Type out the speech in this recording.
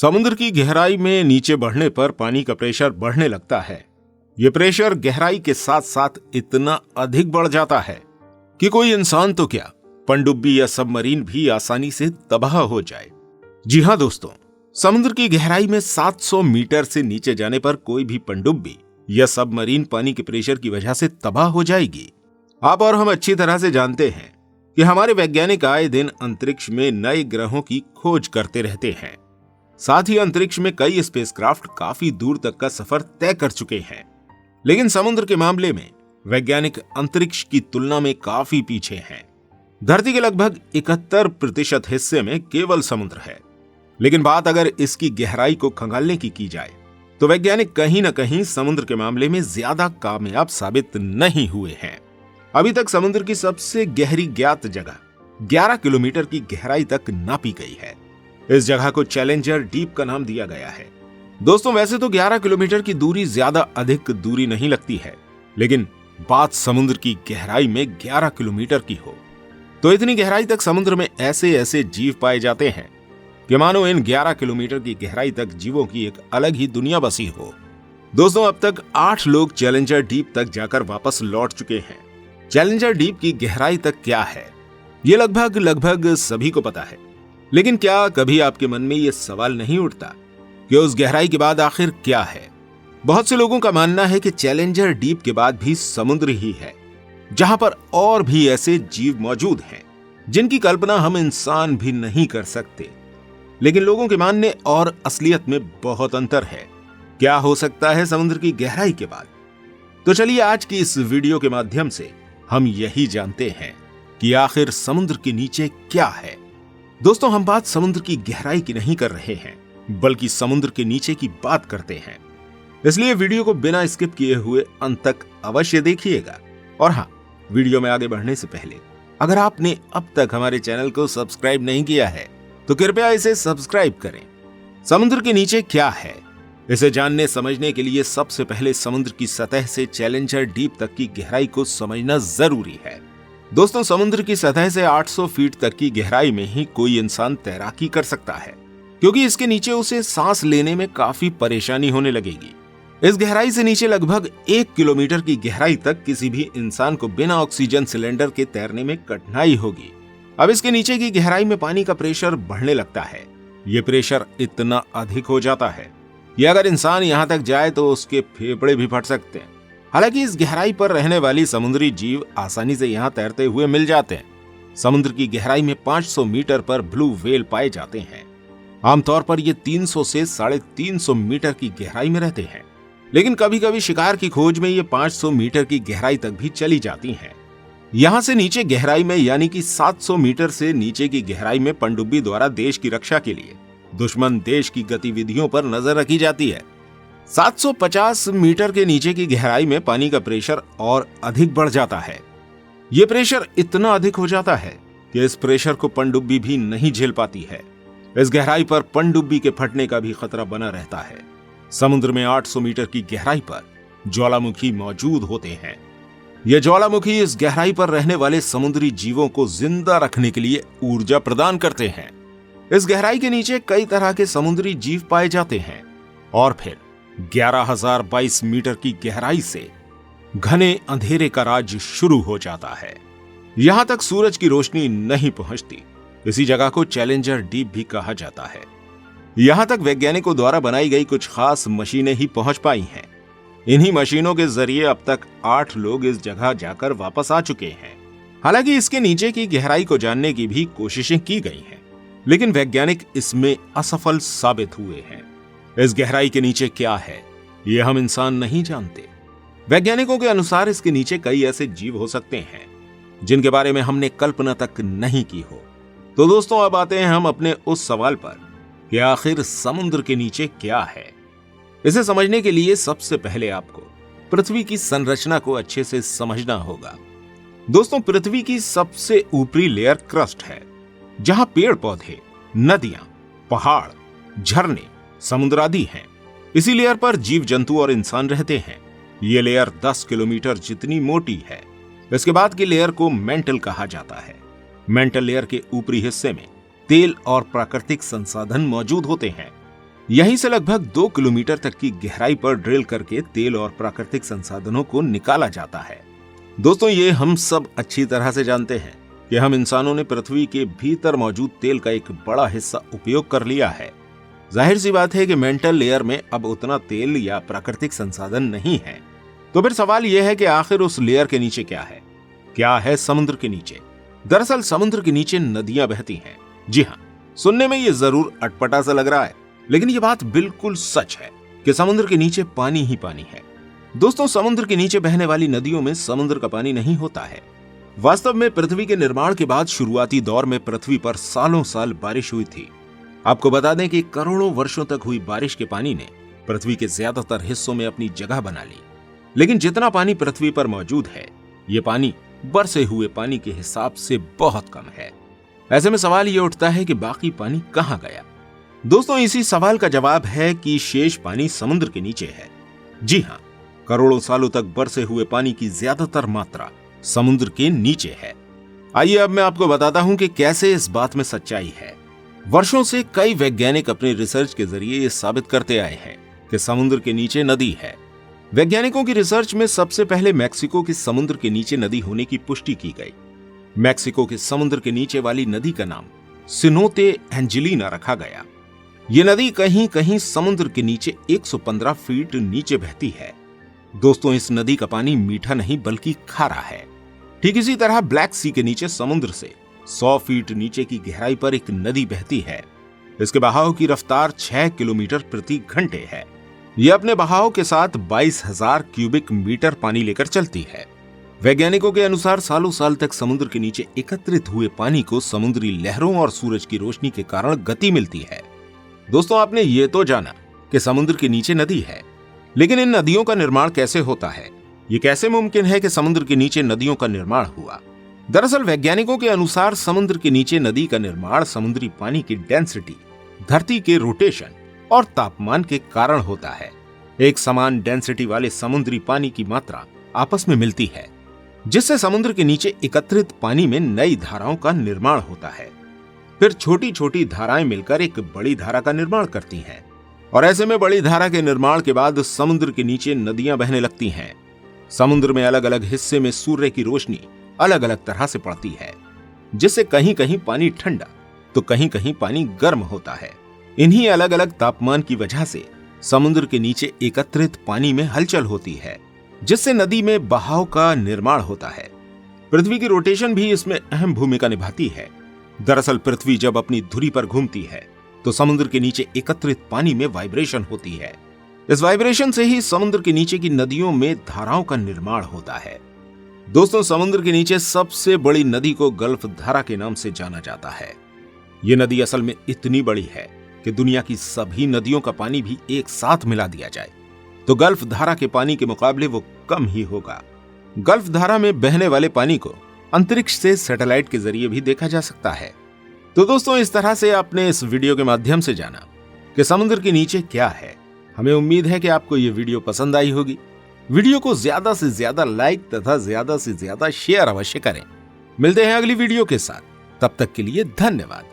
समुद्र की गहराई में नीचे बढ़ने पर पानी का प्रेशर बढ़ने लगता है। ये प्रेशर गहराई के साथ साथ इतना अधिक बढ़ जाता है कि कोई इंसान तो क्या, पनडुब्बी या सबमरीन भी आसानी से तबाह हो जाए। जी हां दोस्तों, समुद्र की गहराई में 700 मीटर से नीचे जाने पर कोई भी पनडुब्बी या सबमरीन पानी के प्रेशर की वजह से तबाह हो जाएगी। आप और हम अच्छी तरह से जानते हैं कि हमारे वैज्ञानिक आए दिन अंतरिक्ष में नए ग्रहों की खोज करते रहते हैं। साथ ही अंतरिक्ष में कई स्पेसक्राफ्ट काफी दूर तक का सफर तय कर चुके हैं। लेकिन समुद्र के मामले में वैज्ञानिक अंतरिक्ष की तुलना में काफी पीछे हैं। धरती के लगभग 71% हिस्से में केवल समुद्र है। लेकिन बात अगर इसकी गहराई को खंगालने की जाए तो वैज्ञानिक कहीं न कहीं समुद्र के मामले में ज्यादा कामयाब साबित नहीं हुए हैं। अभी तक समुद्र की सबसे गहरी ज्ञात जगह 11 किलोमीटर की गहराई तक नापी गई है। इस जगह को चैलेंजर डीप का नाम दिया गया है। दोस्तों, वैसे तो 11 किलोमीटर की दूरी ज्यादा अधिक दूरी नहीं लगती है, लेकिन बात समुद्र की गहराई में 11 किलोमीटर की हो तो इतनी गहराई तक समुद्र में ऐसे ऐसे जीव पाए जाते हैं कि मानो इन 11 किलोमीटर की गहराई तक जीवों की एक अलग ही दुनिया बसी हो। दोस्तों, अब तक 8 लोग चैलेंजर डीप तक जाकर वापस लौट चुके हैं। चैलेंजर डीप की गहराई तक क्या है, ये लगभग सभी को पता है। लेकिन क्या कभी आपके मन में यह सवाल नहीं उठता कि उस गहराई के बाद आखिर क्या है? बहुत से लोगों का मानना है कि चैलेंजर डीप के बाद भी समुद्र ही है, जहां पर और भी ऐसे जीव मौजूद हैं जिनकी कल्पना हम इंसान भी नहीं कर सकते। लेकिन लोगों के मानने और असलियत में बहुत अंतर है। क्या हो सकता है समुद्र की गहराई के बाद? तो चलिए आज की इस वीडियो के माध्यम से हम यही जानते हैं कि आखिर समुद्र के नीचे क्या है। दोस्तों, हम बात समुद्र की गहराई की नहीं कर रहे हैं, बल्कि समुद्र के नीचे की बात करते हैं। इसलिए वीडियो को बिना स्किप किए हुए अंत तक अवश्य देखिएगा। और हां, वीडियो में आगे बढ़ने से पहले अगर आपने अब तक हमारे चैनल को सब्सक्राइब नहीं किया है तो कृपया इसे सब्सक्राइब करें। समुद्र के नीचे क्या है, इसे जानने समझने के लिए सबसे पहले समुद्र की सतह से चैलेंजर डीप तक की गहराई को समझना जरूरी है। दोस्तों, समुद्र की सतह से 800 फीट तक की गहराई में ही कोई इंसान तैराकी कर सकता है, क्योंकि इसके नीचे उसे सांस लेने में काफी परेशानी होने लगेगी। इस गहराई से नीचे लगभग 1 किलोमीटर की गहराई तक किसी भी इंसान को बिना ऑक्सीजन सिलेंडर के तैरने में कठिनाई होगी। अब इसके नीचे की गहराई में पानी का प्रेशर बढ़ने लगता है। ये प्रेशर इतना अधिक हो जाता है कि अगर इंसान यहां तक जाए तो उसके फेफड़े भी फट सकते हैं। हालांकि इस गहराई पर रहने वाली समुद्री जीव आसानी से यहां तैरते हुए मिल जाते हैं। समुद्र की गहराई में 500 मीटर पर ब्लू व्हेल पाए जाते हैं। आमतौर पर ये 300 से 350 मीटर की गहराई में रहते हैं, लेकिन कभी कभी शिकार की खोज में ये 500 मीटर की गहराई तक भी चली जाती हैं। यहां से नीचे गहराई में यानी कि 700 मीटर से नीचे की गहराई में पनडुब्बी द्वारा देश की रक्षा के लिए दुश्मन देश की गतिविधियों पर नजर रखी जाती है। 750 मीटर के नीचे की गहराई में पानी का प्रेशर और अधिक बढ़ जाता है। यह प्रेशर इतना अधिक हो जाता है कि इस प्रेशर को पनडुब्बी भी नहीं झेल पाती है। इस गहराई पर पनडुब्बी के फटने का भी खतरा बना रहता है। समुद्र में 800 मीटर की गहराई पर ज्वालामुखी मौजूद होते हैं। ये ज्वालामुखी इस गहराई पर रहने वाले समुद्री जीवों को जिंदा रखने के लिए ऊर्जा प्रदान करते हैं। इस गहराई के नीचे कई तरह के समुद्री जीव पाए जाते हैं और फिर 11,022 मीटर की गहराई से घने अंधेरे का राज शुरू हो जाता है। यहां तक सूरज की रोशनी नहीं पहुंचती। इसी जगह को चैलेंजर डीप भी कहा जाता है। यहां तक वैज्ञानिकों द्वारा बनाई गई कुछ खास मशीनें ही पहुंच पाई हैं। इन्हीं मशीनों के जरिए अब तक 8 लोग इस जगह जाकर वापस आ चुके हैं। हालांकि इसके नीचे की गहराई को जानने की भी कोशिशें की गई हैं, लेकिन वैज्ञानिक इसमें असफल साबित हुए हैं। इस गहराई के नीचे क्या है, ये हम इंसान नहीं जानते। वैज्ञानिकों के अनुसार इसके नीचे कई ऐसे जीव हो सकते हैं जिनके बारे में हमने कल्पना तक नहीं की हो। तो दोस्तों, अब आते हैं हम अपने उस सवाल पर कि आखिर समुद्र के नीचे क्या है। इसे समझने के लिए सबसे पहले आपको पृथ्वी की संरचना को अच्छे से समझना होगा। दोस्तों, पृथ्वी की सबसे ऊपरी लेयर क्रस्ट है, जहां पेड़ पौधे, नदियां, पहाड़, झरने, समुद्र आदि हैं। इसी लेयर पर जीव जंतु और इंसान रहते हैं। ये लेयर 10 किलोमीटर जितनी मोटी है। इसके बाद की लेयर को मेंटल कहा जाता है। मेंटल लेयर के ऊपरी हिस्से में तेल और प्राकृतिक संसाधन मौजूद होते हैं। यहीं से लगभग 2 किलोमीटर तक की गहराई पर ड्रिल करके तेल और प्राकृतिक संसाधनों को निकाला जाता है। दोस्तों, ये हम सब अच्छी तरह से जानते हैं कि हम इंसानों ने पृथ्वी के भीतर मौजूद तेल का एक बड़ा हिस्सा उपयोग कर लिया है। जाहिर सी बात है कि मेंटल लेयर में अब उतना तेल या प्राकृतिक संसाधन नहीं है। तो फिर सवाल यह है कि आखिर उस लेयर के नीचे क्या है? क्या है समुद्र के नीचे? दरअसल समुद्र के नीचे नदियां बहती हैं। जी हाँ, सुनने में ये जरूर अटपटा सा लग रहा है, लेकिन ये बात बिल्कुल सच है कि समुद्र के नीचे पानी ही पानी है। दोस्तों, समुद्र के नीचे बहने वाली नदियों में समुद्र का पानी नहीं होता है। वास्तव में पृथ्वी के निर्माण के बाद शुरुआती दौर में पृथ्वी पर सालों साल बारिश हुई थी। आपको बता दें कि करोड़ों वर्षों तक हुई बारिश के पानी ने पृथ्वी के ज्यादातर हिस्सों में अपनी जगह बना ली। लेकिन जितना पानी पृथ्वी पर मौजूद है, ये पानी बरसे हुए पानी के हिसाब से बहुत कम है। ऐसे में सवाल ये उठता है कि बाकी पानी कहां गया? दोस्तों, इसी सवाल का जवाब है कि शेष पानी समुद्र के नीचे है। जी हां, करोड़ों सालों तक बरसे हुए पानी की ज्यादातर मात्रा समुद्र के नीचे है। आइए अब मैं आपको बताता हूं कि कैसे इस बात में सच्चाई है। वर्षों से कई वैज्ञानिक अपनी रिसर्च के जरिए ये साबित करते आए हैं कि समुद्र के नीचे नदी है। वैज्ञानिकों की रिसर्च में सबसे पहले मैक्सिको की समुद्र के नीचे नदी होने की पुष्टि की गई। मैक्सिको के समुद्र के नीचे वाली नदी का नाम सिनोते एंजेलिना रखा गया। ये नदी कहीं कहीं समुद्र के नीचे 115 फीट नीचे बहती है। दोस्तों, इस नदी का पानी मीठा नहीं बल्कि खारा है। ठीक इसी तरह ब्लैक सी के नीचे समुद्र से 100 फीट नीचे की गहराई पर एक नदी बहती है। इसके बहाव की रफ्तार 6 किलोमीटर प्रति घंटे है। यह अपने बहाव के साथ 22,000 क्यूबिक मीटर पानी लेकर चलती है। वैज्ञानिकों के अनुसार सालों साल तक समुद्र के नीचे एकत्रित हुए पानी को समुद्री लहरों और सूरज की रोशनी के कारण गति मिलती है। दोस्तों, आपने ये तो जाना कि समुद्र के नीचे नदी है, लेकिन इन नदियों का निर्माण कैसे होता है? ये कैसे मुमकिन है कि समुद्र के नीचे नदियों का निर्माण हुआ? दरअसल वैज्ञानिकों के अनुसार समुद्र के नीचे नदी का निर्माण समुद्री पानी की डेंसिटी, धरती के रोटेशन और तापमान के कारण होता है। एक समान डेंसिटी वाले समुद्री पानी की मात्रा आपस में मिलती है, जिससे समुद्र के नीचे एकत्रित पानी में नई धाराओं का निर्माण होता है। फिर छोटी छोटी धाराएं मिलकर एक बड़ी धारा का निर्माण करती हैं, और ऐसे में बड़ी धारा के निर्माण के बाद समुद्र के नीचे नदियां बहने लगती हैं। समुद्र में अलग अलग हिस्से में सूर्य की रोशनी अलग अलग तरह से पड़ती है, जिससे कहीं कहीं पानी ठंडा तो कहीं कहीं पानी गर्म होता है। इन्हीं अलग अलग तापमान की वजह से समुद्र के नीचे एकत्रित पानी में हलचल होती है, जिससे नदी में बहाव का निर्माण होता है। पृथ्वी की रोटेशन भी इसमें अहम भूमिका निभाती है। दरअसल पृथ्वी जब अपनी धुरी पर घूमती है तो समुद्र के नीचे एकत्रित पानी में वाइब्रेशन होती है। इस वाइब्रेशन से ही समुद्र के नीचे की नदियों में धाराओं का निर्माण होता है। दोस्तों, समुद्र के नीचे सबसे बड़ी नदी को गल्फ धारा के नाम से जाना जाता है। ये नदी असल में इतनी बड़ी है कि दुनिया की सभी नदियों का पानी भी एक साथ मिला दिया जाए तो गल्फ धारा के पानी के मुकाबले वो कम ही होगा। गल्फ धारा में बहने वाले पानी को अंतरिक्ष से सैटेलाइट के जरिए भी देखा जा सकता है। तो दोस्तों, इस तरह से आपने इस वीडियो के माध्यम से जाना कि समुद्र के नीचे क्या है। हमें उम्मीद है कि आपको ये वीडियो पसंद आई होगी। वीडियो को ज्यादा से ज्यादा लाइक तथा ज्यादा से ज्यादा शेयर अवश्य करें। मिलते हैं अगली वीडियो के साथ, तब तक के लिए धन्यवाद।